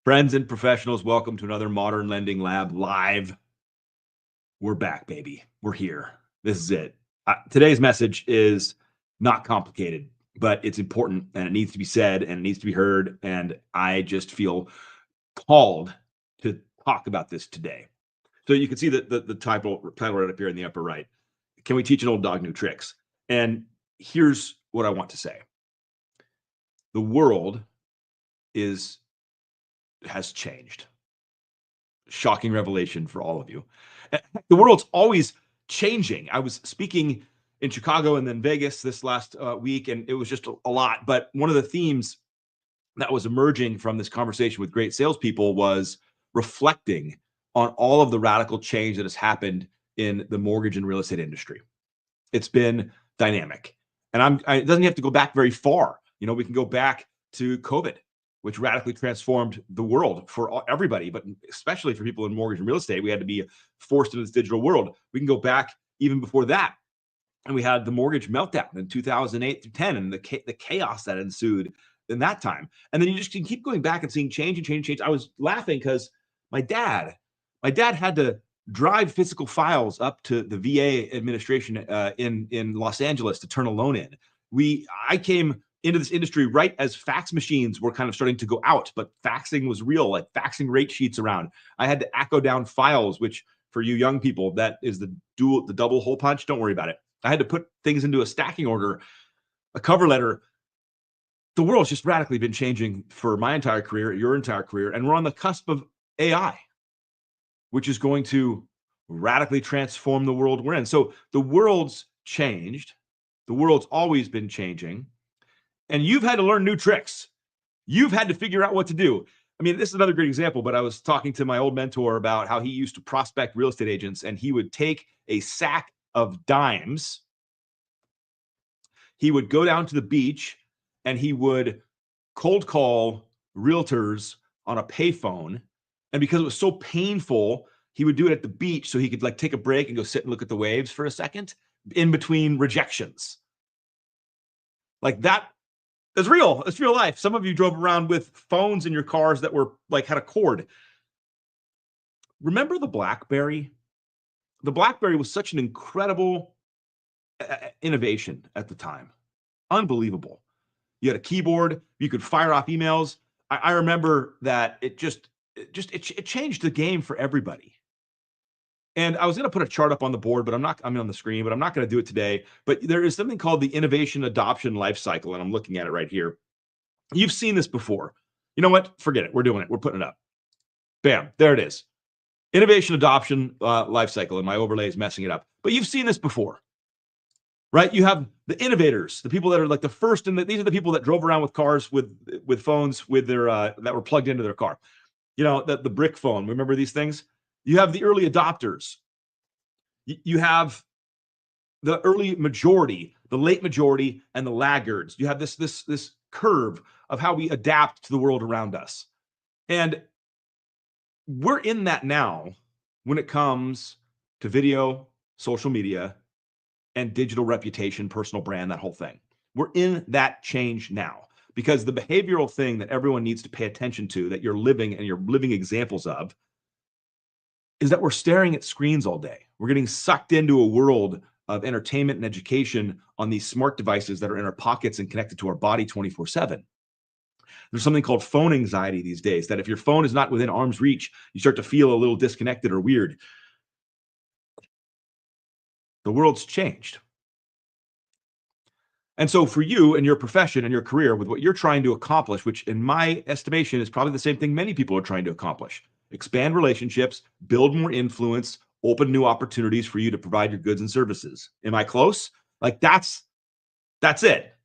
Friends and professionals, welcome to another Modern Lending Lab live. We're back, baby. We're here. This is it. Today's message is not complicated, but it's important and it needs to be said and it needs to be heard. And I just feel called to talk about this today. So you can see the title right up here in the upper right. Can we teach an old dog new tricks? And here's what I want to say. The world has changed. Shocking revelation for all of you. The world's always changing. I was speaking in Chicago and then Vegas this last week, and it was just a lot. But one of the themes that was emerging from this conversation with great salespeople was reflecting on all of the radical change that has happened in the mortgage and real estate industry. It's been dynamic. And it doesn't have to go back very far. We can go back to COVID, which radically transformed the world for everybody, but especially for people in mortgage and real estate. We had to be forced into this digital world. We can go back even before that. And we had the mortgage meltdown in 2008 through 10 and the chaos that ensued in that time. And then you just can keep going back and seeing change and change and change. I was laughing because my dad had to drive physical files up to the VA administration in Los Angeles to turn a loan in. I came into this industry right as fax machines were kind of starting to go out, but faxing was real, like faxing rate sheets around. I had to echo down files, which for you young people, that is the double hole punch. Don't worry about it. I had to put things into a stacking order, a cover letter. The world's just radically been changing for my entire career, your entire career, and we're on the cusp of AI, which is going to radically transform the world we're in. So the world's changed. The world's always been changing. And you've had to learn new tricks. You've had to figure out what to do. I mean, this is another great example, but I was talking to my old mentor about how he used to prospect real estate agents, and he would take a sack of dimes. He would go down to the beach and he would cold call realtors on a payphone. And because it was so painful, he would do it at the beach so he could take a break and go sit and look at the waves for a second in between rejections. Like that. It's real. It's real life. Some of you drove around with phones in your cars that were had a cord. Remember the BlackBerry? The BlackBerry was such an incredible innovation at the time. Unbelievable. You had a keyboard. You could fire off emails. I remember that it changed the game for everybody. And I was going to put a chart up on the board, but I'm on the screen, but I'm not going to do it today. But there is something called the innovation adoption life cycle, and I'm looking at it right here. You've seen this before. You know what? Forget it. We're doing it. We're putting it up. Bam. There it is. Innovation adoption life cycle, and my overlay is messing it up. But you've seen this before, right? You have the innovators, the people that are like the first, and these are the people that drove around with cars with phones with their that were plugged into their car. The brick phone. Remember these things? You have the early adopters. You have the early majority, the late majority, and the laggards. You have this curve of how we adapt to the world around us. And we're in that now when it comes to video, social media, and digital reputation, personal brand, that whole thing. We're in that change now because the behavioral thing that everyone needs to pay attention to, that you're living and you're living examples of, is that we're staring at screens all day. We're getting sucked into a world of entertainment and education on these smart devices that are in our pockets and connected to our body 24/7. There's something called phone anxiety these days, that if your phone is not within arm's reach, you start to feel a little disconnected or weird. The world's changed. And so for you and your profession and your career, with what you're trying to accomplish, which in my estimation is probably the same thing many people are trying to accomplish, expand relationships, build more influence, open new opportunities for you to provide your goods and services. Am I close? That's it.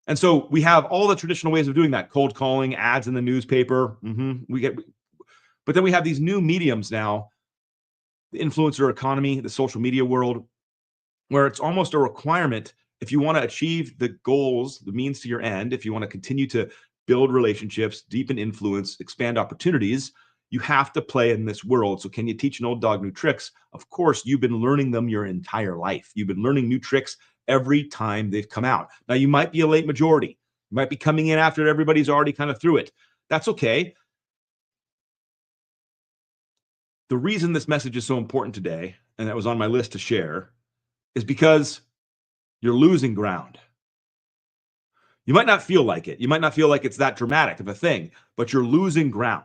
And so we have all the traditional ways of doing that: cold calling, ads in the newspaper. But then we have these new mediums now, the influencer economy, the social media world, where it's almost a requirement if you want to achieve the goals, the means to your end, if you want to continue to build relationships, deepen influence, expand opportunities, you have to play in this world. So can you teach an old dog new tricks? Of course, you've been learning them your entire life. You've been learning new tricks every time they've come out. Now, you might be a late majority. You might be coming in after everybody's already kind of through it. That's okay. The reason this message is so important today, and that was on my list to share, is because you're losing ground. You might not feel like it. You might not feel like it's that dramatic of a thing, but you're losing ground.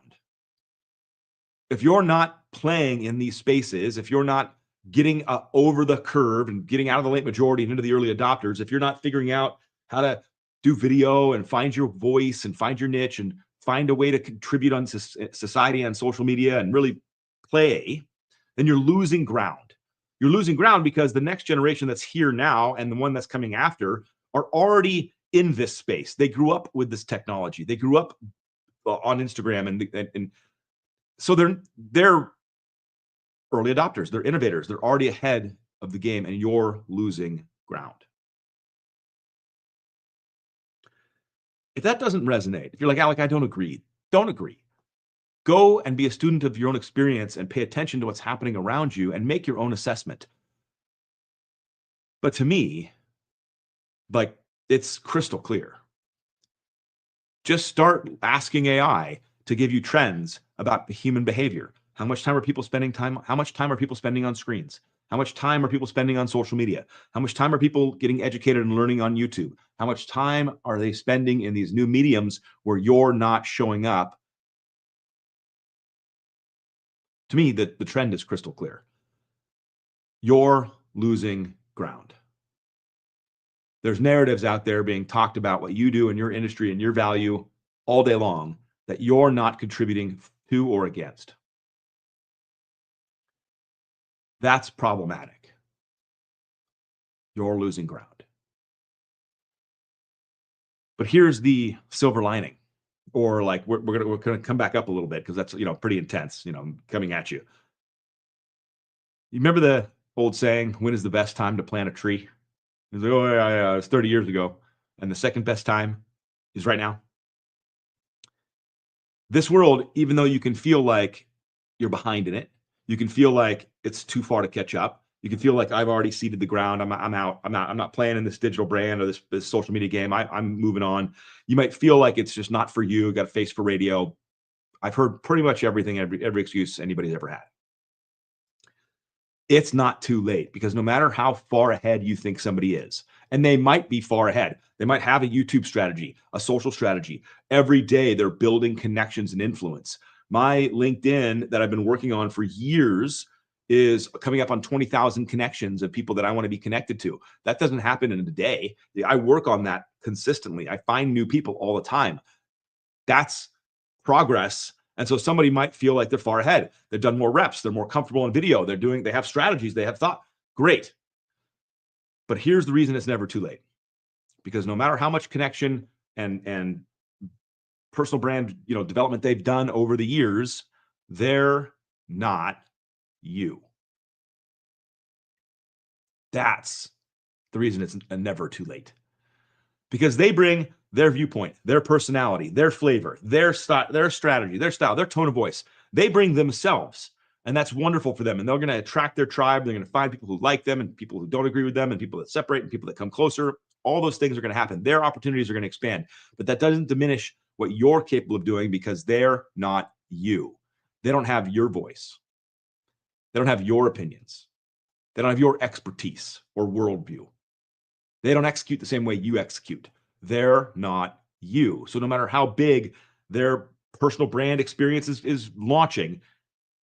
If you're not playing in these spaces, if you're not getting over the curve and getting out of the late majority and into the early adopters, if you're not figuring out how to do video and find your voice and find your niche and find a way to contribute on society and social media and really play, then you're losing ground. You're losing ground because the next generation that's here now and the one that's coming after are already in this space. They grew up with this technology. They grew up on Instagram, and so they're early adopters. They're innovators. They're already ahead of the game, and you're losing ground. If that doesn't resonate, if you're like, Alec, I don't agree, don't agree. Go and be a student of your own experience and pay attention to what's happening around you and make your own assessment. But to me, like, it's crystal clear. Just start asking AI to give you trends about human behavior. How much time are people spending time? How much time are people spending on screens? How much time are people spending on social media? How much time are people getting educated and learning on YouTube? How much time are they spending in these new mediums where you're not showing up? To me, the trend is crystal clear. You're losing ground. There's narratives out there being talked about what you do in your industry and your value all day long that you're not contributing to or against. That's problematic. You're losing ground. But here's the silver lining, or like we're gonna come back up a little bit because that's pretty intense, coming at you. You remember the old saying, "When is the best time to plant a tree?" It's like, oh yeah, it's 30 years ago, and the second best time is right now. This world, even though you can feel like you're behind in it, you can feel like it's too far to catch up. You can feel like I've already seeded the ground. I'm out. I'm not playing in this digital brand or this social media game. I'm moving on. You might feel like it's just not for you. Got a face for radio. I've heard pretty much everything, every excuse anybody's ever had. It's not too late, because no matter how far ahead you think somebody is, and they might be far ahead, they might have a YouTube strategy, a social strategy. Every day they're building connections and influence. My LinkedIn that I've been working on for years is coming up on 20,000 connections of people that I want to be connected to. That doesn't happen in a day. I work on that consistently. I find new people all the time. That's progress. And so somebody might feel like they're far ahead. They've done more reps. They're more comfortable in video. They have strategies. They have thought. Great. But here's the reason it's never too late. Because no matter how much connection and personal brand, development they've done over the years, they're not you. That's the reason it's never too late. Because they bring their viewpoint, their personality, their flavor, their strategy, their style, their tone of voice. They bring themselves, and that's wonderful for them. And they're going to attract their tribe. They're going to find people who like them and people who don't agree with them and people that separate and people that come closer. All those things are going to happen. Their opportunities are going to expand, but that doesn't diminish what you're capable of doing, because they're not you. They don't have your voice. They don't have your opinions. They don't have your expertise or worldview. They don't execute the same way you execute. They're not you. So no matter how big their personal brand experience is launching,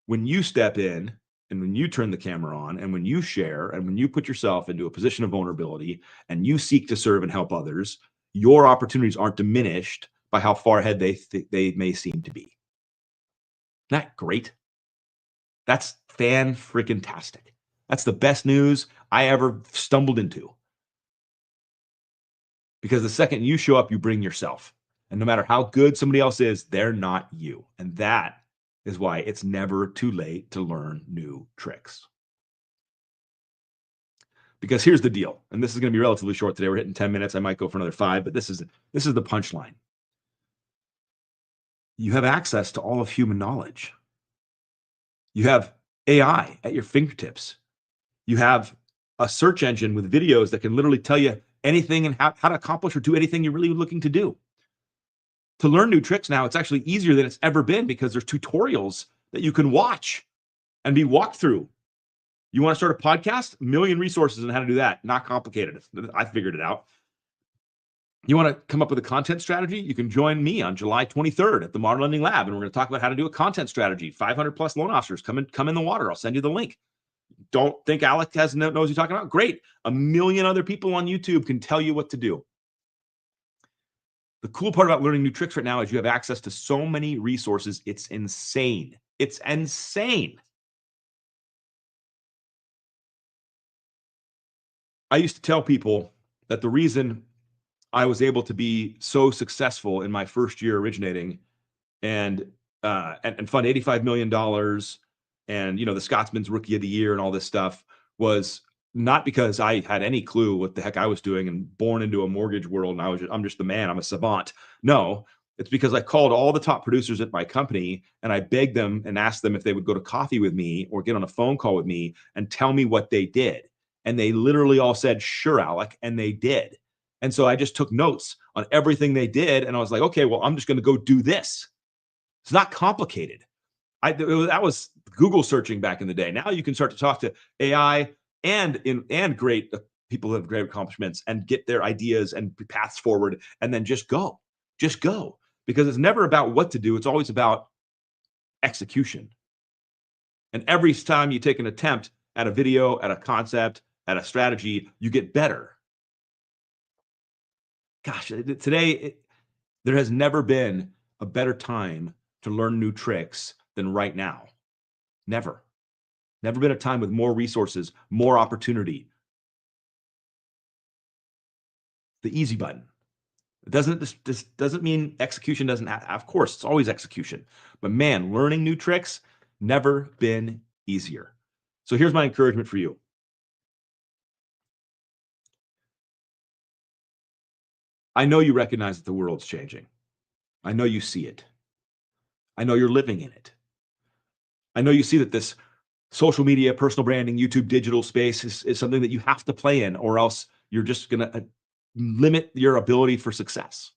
when you step in and when you turn the camera on and when you share and when you put yourself into a position of vulnerability and you seek to serve and help others, your opportunities aren't diminished by how far ahead they may seem to be. Isn't that great? That's fan-freaking-tastic. That's the best news I ever stumbled into. Because the second you show up, you bring yourself. And no matter how good somebody else is, they're not you. And that is why it's never too late to learn new tricks. Because here's the deal, and this is going to be relatively short today. We're hitting 10 minutes. I might go for another 5, but this is the punchline. You have access to all of human knowledge. You have AI at your fingertips. You have a search engine with videos that can literally tell you anything and how to accomplish or do anything you're really looking to do. To learn new tricks now, it's actually easier than it's ever been, because there's tutorials that you can watch and be walked through. You want to start a podcast? A million resources on how to do that. Not complicated. I figured it out. You want to come up with a content strategy? You can join me on July 23rd at the Modern Lending Lab, and we're going to talk about how to do a content strategy. 500 plus loan officers come in the water. I'll send you the link. Don't think Alec knows what you're talking about? Great. A million other people on YouTube can tell you what to do. The cool part about learning new tricks right now is you have access to so many resources. It's insane. It's insane. I used to tell people that the reason I was able to be so successful in my first year originating and fund $85 million and, the Scotsman's Rookie of the Year and all this stuff was not because I had any clue what the heck I was doing and born into a mortgage world and I'm just the man, I'm a savant. No, it's because I called all the top producers at my company and I begged them and asked them if they would go to coffee with me or get on a phone call with me and tell me what they did. And they literally all said, "Sure, Alec," and they did. And so I just took notes on everything they did. And I was like, okay, well, I'm just going to go do this. It's not complicated. That was Google searching back in the day. Now you can start to talk to AI and great people who have great accomplishments and get their ideas and paths forward and then just go. Just go. Because it's never about what to do. It's always about execution. And every time you take an attempt at a video, at a concept, at a strategy, you get better. Gosh, today, there has never been a better time to learn new tricks than right now. Never. Never been a time with more resources, more opportunity. The easy button. This doesn't mean execution doesn't have, of course, it's always execution. But man, learning new tricks, never been easier. So here's my encouragement for you. I know you recognize that the world's changing. I know you see it. I know you're living in it. I know you see that this social media, personal branding, YouTube digital space is something that you have to play in, or else you're just going to limit your ability for success.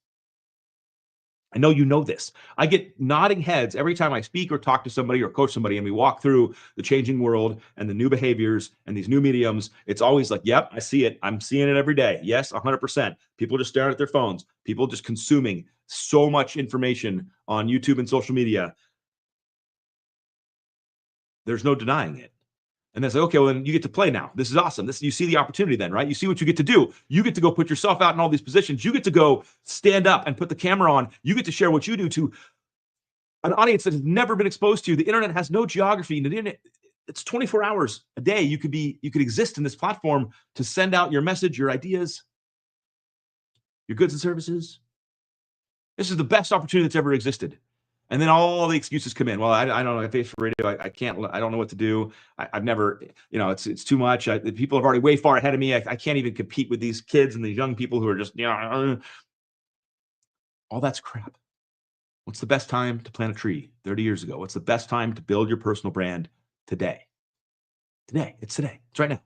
I know you know this. I get nodding heads every time I speak or talk to somebody or coach somebody and we walk through the changing world and the new behaviors and these new mediums. It's always like, yep, I see it. I'm seeing it every day. Yes, 100%. People just staring at their phones. People just consuming so much information on YouTube and social media. There's no denying it. And they say, okay, well, then you get to play now. This is awesome. You see the opportunity then, right? You see what you get to do. You get to go put yourself out in all these positions. You get to go stand up and put the camera on. You get to share what you do to an audience that has never been exposed to you. The internet has no geography. The internet, it's 24 hours a day. You could exist in this platform to send out your message, your ideas, your goods and services. This is the best opportunity that's ever existed. And then all the excuses come in. Well, I don't know. I pay for radio. I can't. I don't know what to do. I've never. It's too much. The people are already way far ahead of me. I can't even compete with these kids and these young people who are just. All that's crap. What's the best time to plant a tree? 30 years ago. What's the best time to build your personal brand? Today. Today. It's today. It's right now.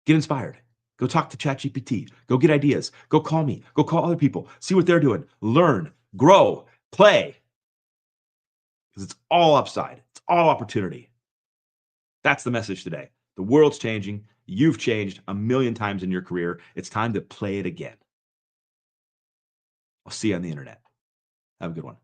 Get inspired. Go talk to ChatGPT. Go get ideas. Go call me. Go call other people. See what they're doing. Learn. Grow. Play, because it's all upside. It's all opportunity. That's the message today. The world's changing. You've changed a million times in your career. It's time to play it again. I'll see you on the internet. Have a good one.